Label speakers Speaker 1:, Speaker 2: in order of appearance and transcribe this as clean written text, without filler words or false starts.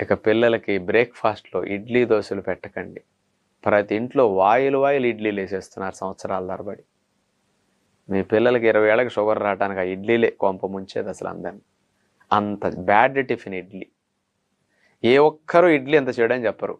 Speaker 1: ఇక పిల్లలకి బ్రేక్‌ఫాస్ట్‌లో ఇడ్లీ, దోసలు పెట్టకండి. ప్రతి ఇంట్లో వాయిలు వాయిలు ఇడ్లీలు ఏసేస్తున్నారు సంవత్సరాల తరబడి. మీ పిల్లలకి 20 ఏళ్ళకి షుగర్ రావటానికి ఆ ఇడ్లీలే కొంప ముంచేది అసలు అందరిని. అంత బ్యాడ్ టిఫిన్ ఇడ్లీ. ఏ ఒక్కరు ఇడ్లీ ఎంత చెడని చెప్పరు.